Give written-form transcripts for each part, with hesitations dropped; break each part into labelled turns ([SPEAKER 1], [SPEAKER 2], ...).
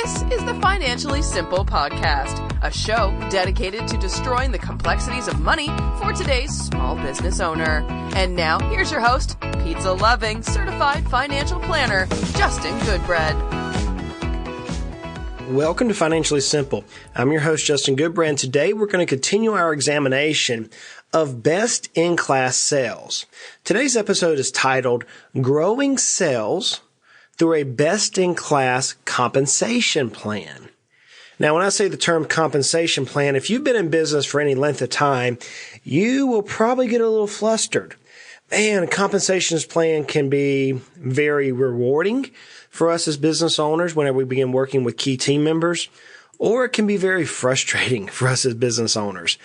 [SPEAKER 1] This is the Financially Simple Podcast, a show dedicated to destroying the complexities of money for today's small business owner. And now, here's your host, pizza-loving, certified financial planner, Justin Goodbread.
[SPEAKER 2] Welcome to Financially Simple. I'm your host, Justin Goodbread, and today we're going to continue our examination of best-in-class sales. Today's episode is titled, Growing Sales Through a Best-in-Class Compensation Plan. Now, when I say the term compensation plan, if you've been in business for any length of time, you will probably get a little flustered. Man, a compensation plan can be very rewarding for us as business owners whenever we begin working with key team members, or it can be very frustrating for us as business owners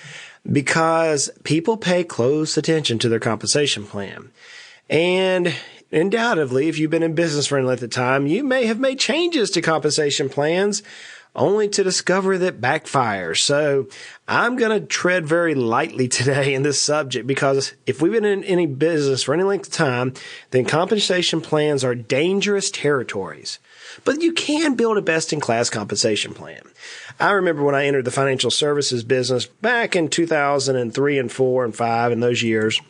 [SPEAKER 2] because people pay close attention to their compensation plan. And undoubtedly, if you've been in business for any length of time, you may have made changes to compensation plans only to discover that backfires. So I'm going to tread very lightly today in this subject because if we've been in any business for any length of time, then compensation plans are dangerous territories. But you can build a best-in-class compensation plan. I remember when I entered the financial services business back in 2003 and 4 and 5 in those years,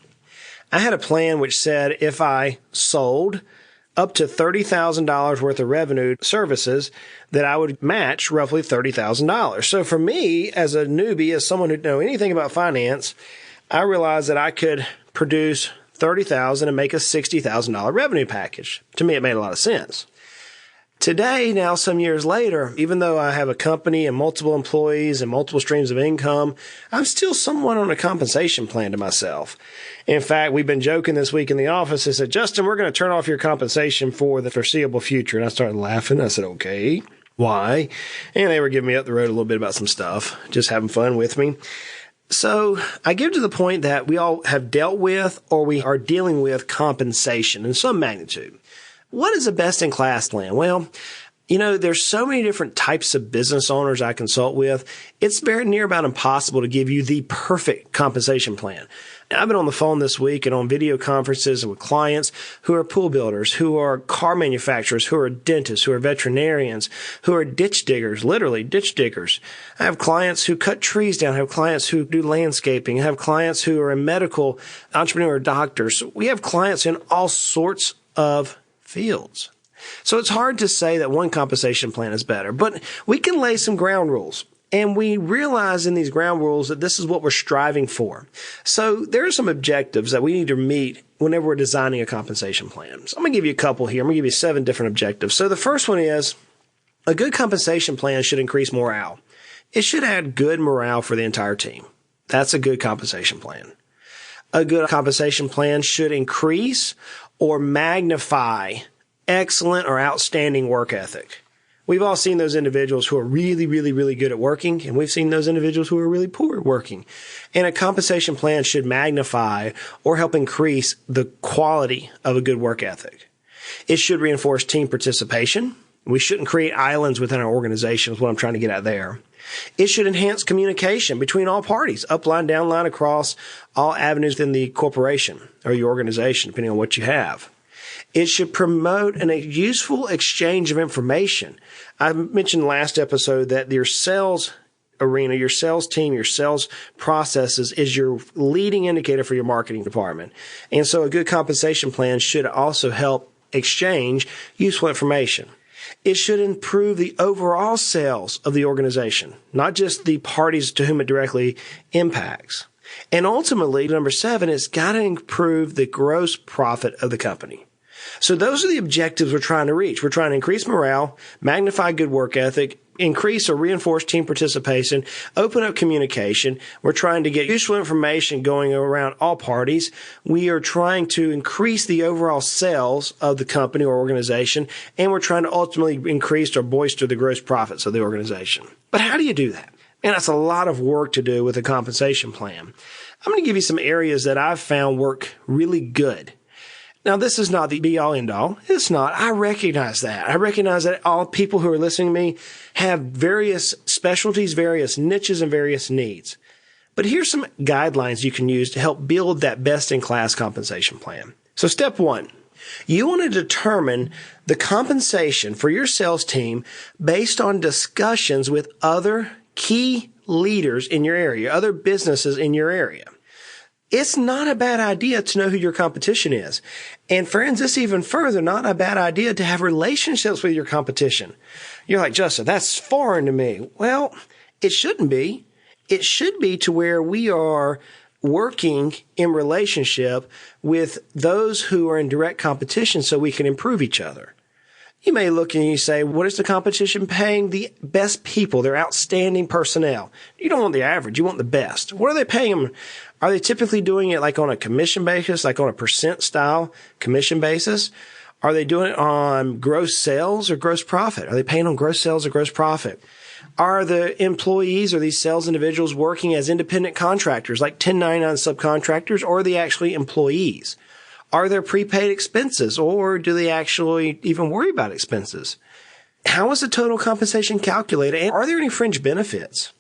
[SPEAKER 2] I had a plan which said if I sold up to $30,000 worth of revenue services, that I would match roughly $30,000. So for me, as a newbie, as someone who didn't know anything about finance, I realized that I could produce $30,000 and make a $60,000 revenue package. To me, it made a lot of sense. Today, now some years later, even though I have a company and multiple employees and multiple streams of income, I'm still somewhat on a compensation plan to myself. In fact, we've been joking this week in the office. I said, Justin, we're going to turn off your compensation for the foreseeable future. And I started laughing. I said, okay, why? And they were giving me up the road a little bit about some stuff, just having fun with me. So I give to the point that we all have dealt with or we are dealing with compensation in some magnitude. What is a best-in-class plan? Well, there's so many different types of business owners I consult with. It's very near about impossible to give you the perfect compensation plan. I've been on the phone this week and on video conferences with clients who are pool builders, who are car manufacturers, who are dentists, who are veterinarians, who are ditch diggers, literally ditch diggers. I have clients who cut trees down. I have clients who do landscaping. I have clients who are in medical, entrepreneur doctors. We have clients in all sorts of fields. So it's hard to say that one compensation plan is better, but we can lay some ground rules. And we realize in these ground rules that this is what we're striving for. So there are some objectives that we need to meet whenever we're designing a compensation plan. So I'm going to give you a couple here. I'm going to give you 7 different objectives. So the first one is a good compensation plan should increase morale. It should add good morale for the entire team. That's a good compensation plan. A good compensation plan should increase or magnify excellent or outstanding work ethic. We've all seen those individuals who are really, really, really good at working, and we've seen those individuals who are really poor at working. And a compensation plan should magnify or help increase the quality of a good work ethic. It should reinforce team participation. We shouldn't create islands within our organization is what I'm trying to get at there. It should enhance communication between all parties, upline, downline, across all avenues within the corporation or your organization, depending on what you have. It should promote a useful exchange of information. I mentioned last episode that your sales arena, your sales team, your sales processes is your leading indicator for your marketing department. And so a good compensation plan should also help exchange useful information. It should improve the overall sales of the organization, not just the parties to whom it directly impacts. And ultimately, number 7, it's got to improve the gross profit of the company. So those are the objectives we're trying to reach. We're trying to increase morale, magnify good work ethic, increase or reinforce team participation, open up communication. We're trying to get useful information going around all parties. We are trying to increase the overall sales of the company or organization, and we're trying to ultimately increase or bolster the gross profits of the organization. But how do you do that? Man, that's a lot of work to do with a compensation plan. I'm going to give you some areas that I've found work really good. Now, this is not the be-all, end-all. It's not. I recognize that. I recognize that all people who are listening to me have various specialties, various niches, and various needs. But here's some guidelines you can use to help build that best-in-class compensation plan. So step 1, You want to determine the compensation for your sales team based on discussions with other key leaders in your area, other businesses in your area. It's not a bad idea to know who your competition is. And friends, it's even further not a bad idea to have relationships with your competition. You're like, Justin, that's foreign to me. Well, it shouldn't be. It should be to where we are working in relationship with those who are in direct competition so we can improve each other. You may look and you say, what is the competition paying? The best people, their outstanding personnel. You don't want the average. You want the best. What are they paying them? Are they typically doing it like on a commission basis, like on a percent style commission basis? Are they doing it on gross sales or gross profit? Are they paying on gross sales or gross profit? Are the employees or these sales individuals working as independent contractors, like 1099 subcontractors, or are they actually employees? Are there prepaid expenses, or do they actually even worry about expenses? How is the total compensation calculated, and are there any fringe benefits?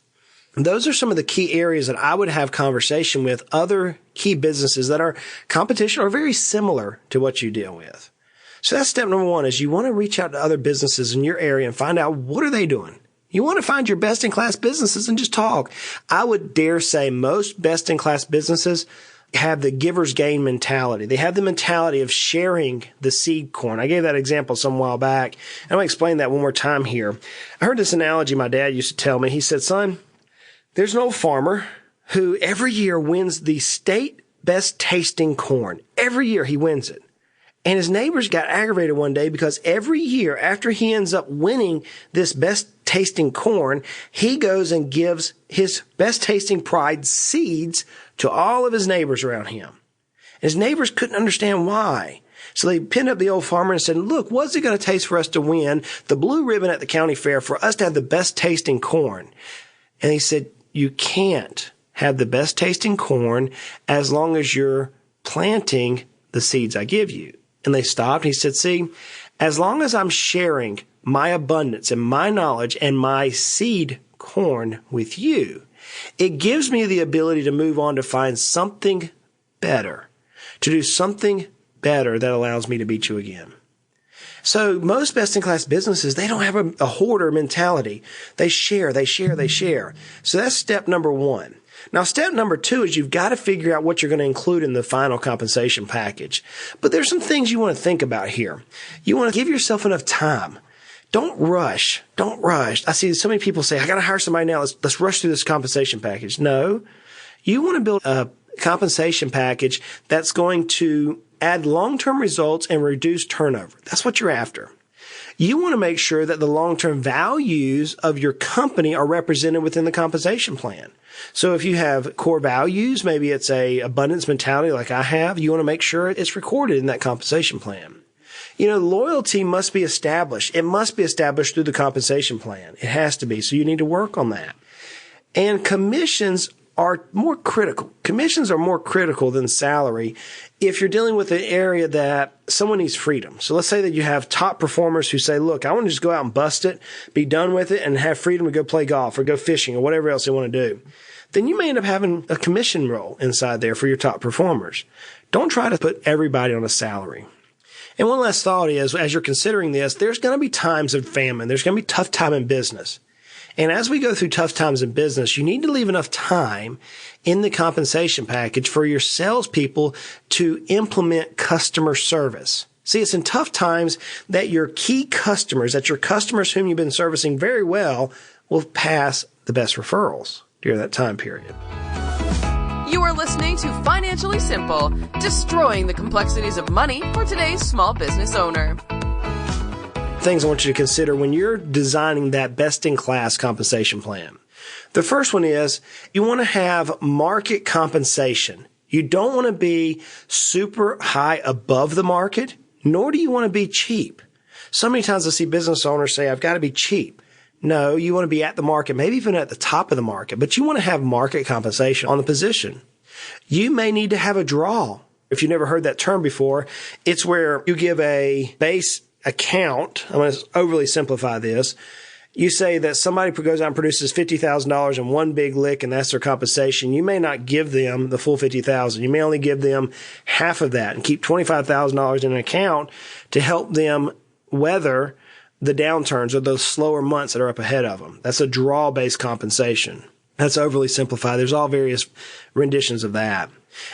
[SPEAKER 2] Those are some of the key areas that I would have conversation with other key businesses that are competition or very similar to what you deal with. So that's step number one, is you want to reach out to other businesses in your area and find out, what are they doing? You want to find your best-in-class businesses and just talk. I would dare say most best-in-class businesses have the giver's gain mentality. They have the mentality of sharing the seed corn. I gave that example some while back. And I'm going to explain that one more time here. I heard this analogy my dad used to tell me. He said, son, there's an old farmer who every year wins the state best tasting corn. Every year he wins it. And his neighbors got aggravated one day because every year after he ends up winning this best tasting corn, he goes and gives his best tasting pride seeds to all of his neighbors around him. And his neighbors couldn't understand why. So they pinned up the old farmer and said, look, what's it going to taste for us to win the blue ribbon at the county fair, for us to have the best tasting corn? And he said, you can't have the best tasting corn as long as you're planting the seeds I give you. And they stopped. He said, see, as long as I'm sharing my abundance and my knowledge and my seed corn with you, it gives me the ability to move on to find something better, to do something better that allows me to beat you again. So most best-in-class businesses, they don't have a hoarder mentality. They share. So that's step number one. Now, step number two is you've got to figure out what you're going to include in the final compensation package. But there's some things you want to think about here. You want to give yourself enough time. Don't rush. I see so many people say, I got to hire somebody now. Let's rush through this compensation package. No, you want to build a compensation package that's going to add long-term results and reduce turnover. That's what you're after. You want to make sure that the long-term values of your company are represented within the compensation plan. So if you have core values, maybe it's a abundance mentality like I have, you want to make sure it's recorded in that compensation plan. You know, loyalty must be established. It must be established through the compensation plan. It has to be. So you need to work on that. And commissions are more critical. Commissions are more critical than salary if you're dealing with an area that someone needs freedom. So let's say that you have top performers who say, look, I want to just go out and bust it, be done with it, and have freedom to go play golf or go fishing or whatever else they want to do. Then you may end up having a commission role inside there for your top performers. Don't try to put everybody on a salary. And one last thought is, as you're considering this, there's going to be times of famine. There's going to be tough time in business. And as we go through tough times in business, you need to leave enough time in the compensation package for your salespeople to implement customer service. See, it's in tough times that your key customers, that your customers whom you've been servicing very well, will pass the best referrals during that time period.
[SPEAKER 1] You are listening to Financially Simple, destroying the complexities of money for today's small business owner.
[SPEAKER 2] Things I want you to consider when you're designing that best-in-class compensation plan. The first one is you want to have market compensation. You don't want to be super high above the market, nor do you want to be cheap. So many times I see business owners say, I've got to be cheap. No, you want to be at the market, maybe even at the top of the market, but you want to have market compensation on the position. You may need to have a draw. If you've never heard that term before, it's where you give a base account. I'm going to overly simplify this. You say that somebody goes out and produces $50,000 in one big lick and that's their compensation. You may not give them the full $50,000. You may only give them half of that and keep $25,000 in an account to help them weather the downturns or those slower months that are up ahead of them. That's a draw-based compensation. That's overly simplified. There's all various renditions of that.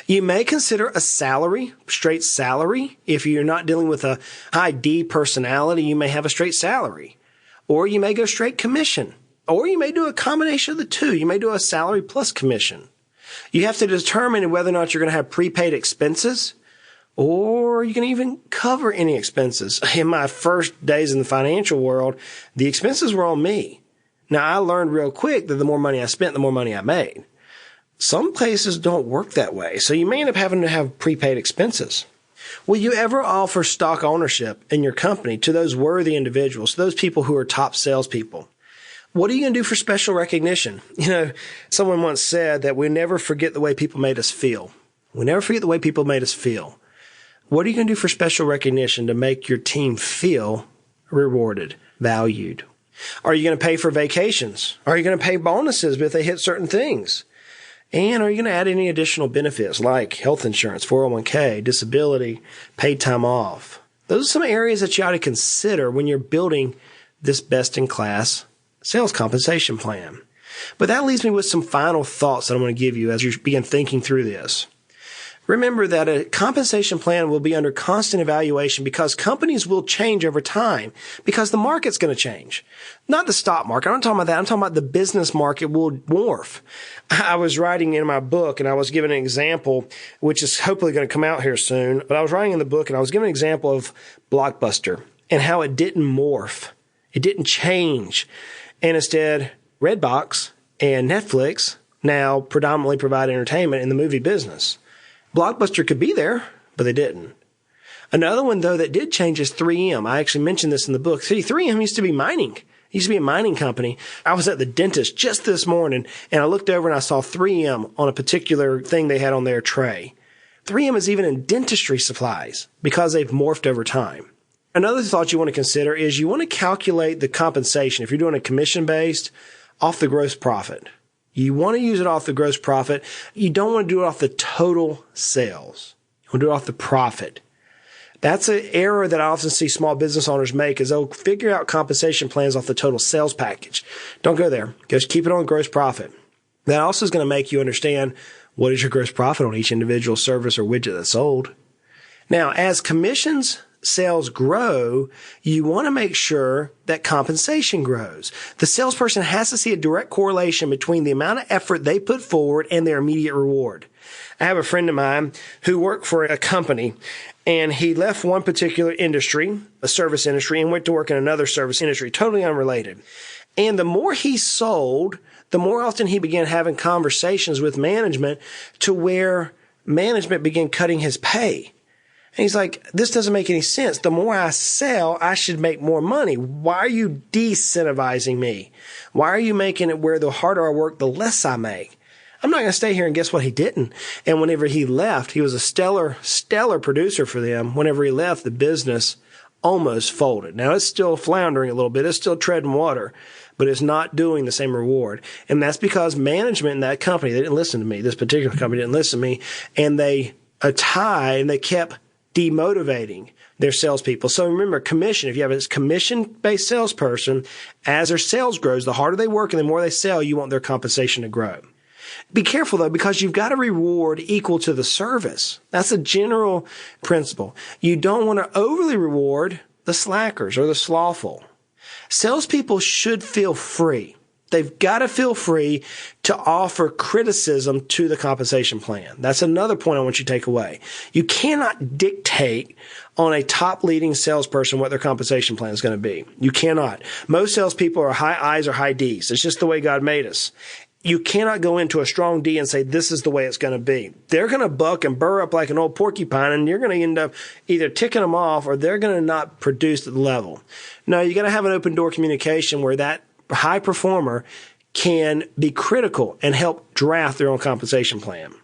[SPEAKER 2] You may consider a salary, straight salary. If you're not dealing with a high D personality, you may have a straight salary. Or you may go straight commission. Or you may do a combination of the two. You may do a salary plus commission. You have to determine whether or not you're going to have prepaid expenses, or you can even cover any expenses. In my first days in the financial world, the expenses were on me. Now, I learned real quick that the more money I spent, the more money I made. Some places don't work that way, so you may end up having to have prepaid expenses. Will you ever offer stock ownership in your company to those worthy individuals, those people who are top salespeople? What are you going to do for special recognition? Someone once said that we never forget the way people made us feel. We never forget the way people made us feel. What are you going to do for special recognition to make your team feel rewarded, valued? Are you going to pay for vacations? Are you going to pay bonuses if they hit certain things? And are you going to add any additional benefits like health insurance, 401k, disability, paid time off? Those are some areas that you ought to consider when you're building this best-in-class sales compensation plan. But that leaves me with some final thoughts that I want to give you as you begin thinking through this. Remember that a compensation plan will be under constant evaluation because companies will change over time because the market's going to change. Not the stock market. I'm not talking about that. I'm talking about the business market will morph. I was writing in my book and I was giving an example, which is hopefully going to come out here soon. But I was writing in the book and I was giving an example of Blockbuster and how it didn't morph. It didn't change. And instead, Redbox and Netflix now predominantly provide entertainment in the movie business. Blockbuster could be there, but they didn't. Another one, though, that did change is 3M. I actually mentioned this in the book. See, 3M used to be mining. It used to be a mining company. I was at the dentist just this morning, and I looked over and I saw 3M on a particular thing they had on their tray. 3M is even in dentistry supplies because they've morphed over time. Another thought you want to consider is you want to calculate the compensation, if you're doing a commission-based, off the gross profit. You want to use it off the gross profit. You don't want to do it off the total sales. You want to do it off the profit. That's an error that I often see small business owners make is they'll figure out compensation plans off the total sales package. Don't go there. Just keep it on gross profit. That also is going to make you understand what is your gross profit on each individual service or widget that's sold. Now, as commissions sales grow, you want to make sure that compensation grows. The salesperson has to see a direct correlation between the amount of effort they put forward and their immediate reward. I have a friend of mine who worked for a company, and he left one particular industry, a service industry, and went to work in another service industry, totally unrelated. And the more he sold, the more often he began having conversations with management to where management began cutting his pay. And he's like, this doesn't make any sense. The more I sell, I should make more money. Why are you de-incentivizing me? Why are you making it where the harder I work, the less I make? I'm not going to stay here. And guess what? He didn't. And whenever he left, he was a stellar producer for them. Whenever he left, the business almost folded. Now, it's still floundering a little bit. It's still treading water, but it's not doing the same reward. And that's because management in that company, they didn't listen to me. This particular company didn't listen to me. And they kept demotivating their salespeople. So remember, commission, if you have a commission-based salesperson, as their sales grows, the harder they work and the more they sell, you want their compensation to grow. Be careful, though, because you've got a reward equal to the service. That's a general principle. You don't want to overly reward the slackers or the slothful. Salespeople should feel free. They've got to feel free to offer criticism to the compensation plan. That's another point I want you to take away. You cannot dictate on a top leading salesperson what their compensation plan is going to be. You cannot. Most salespeople are high I's or high D's. It's just the way God made us. You cannot go into a strong D and say, this is the way it's going to be. They're going to buck and burr up like an old porcupine, and you're going to end up either ticking them off or they're going to not produce at the level. No, you got to have an open door communication where that high performer can be critical and help draft their own compensation plan.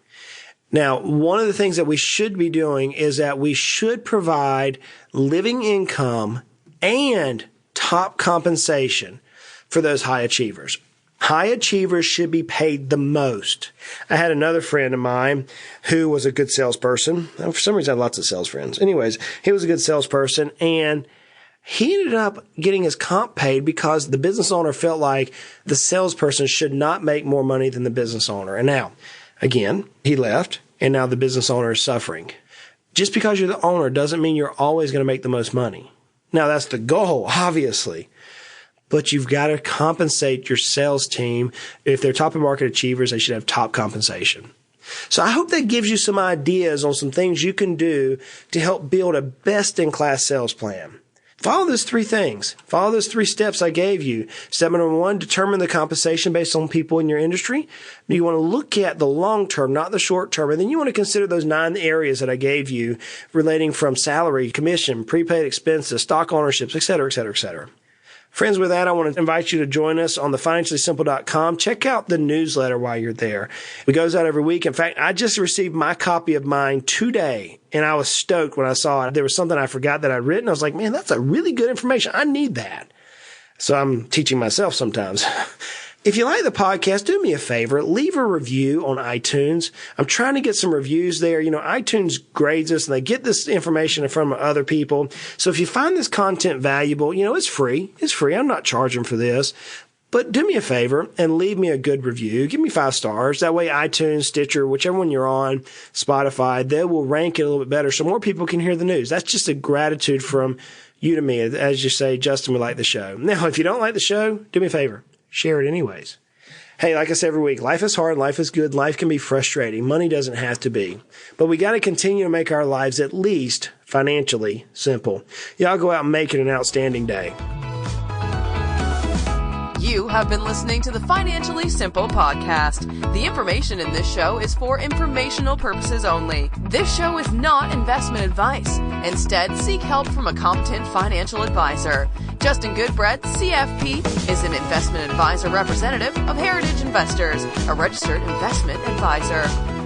[SPEAKER 2] Now, one of the things that we should be doing is that we should provide living income and top compensation for those high achievers. High achievers should be paid the most. I had another friend of mine who was a good salesperson. For some reason, I have lots of sales friends. Anyways, he was a good salesperson, and he ended up getting his comp paid because the business owner felt like the salesperson should not make more money than the business owner. And now, again, he left, and now the business owner is suffering. Just because you're the owner doesn't mean you're always going to make the most money. Now, that's the goal, obviously. But you've got to compensate your sales team. If they're top of market achievers, they should have top compensation. So I hope that gives you some ideas on some things you can do to help build a best-in-class sales plan. Follow those 3 things. Follow those 3 steps I gave you. Step number 1, determine the compensation based on people in your industry. You want to look at the long term, not the short term. And then you want to consider those 9 areas that I gave you relating from salary, commission, prepaid expenses, stock ownerships, et cetera, et cetera, et cetera. Friends, with that, I want to invite you to join us on the financiallysimple.com. Check out the newsletter while you're there. It goes out every week. In fact, I just received my copy of mine today, and I was stoked when I saw it. There was something I forgot that I'd written. I was like, man, that's a really good information. I need that. So I'm teaching myself sometimes. If you like the podcast, do me a favor, leave a review on iTunes. I'm trying to get some reviews there. You know, iTunes grades us and they get this information from other people. So if you find this content valuable, you know, it's free. It's free. I'm not charging for this. But do me a favor and leave me a good review. Give me 5 stars. That way iTunes, Stitcher, whichever one you're on, Spotify, they will rank it a little bit better so more people can hear the news. That's just a gratitude from you to me. As you say, Justin, we like the show. Now, if you don't like the show, do me a favor. Share it anyways. Hey, like I said every week, life is hard, life is good, life can be frustrating. Money doesn't have to be. But we got to continue to make our lives at least financially simple. Y'all go out and make it an outstanding day.
[SPEAKER 1] You have been listening to the Financially Simple podcast. The information in this show is for informational purposes only. This show is not investment advice. Instead, seek help from a competent financial advisor. Justin Goodbread, CFP, is an investment advisor representative of Heritage Investors, a registered investment advisor.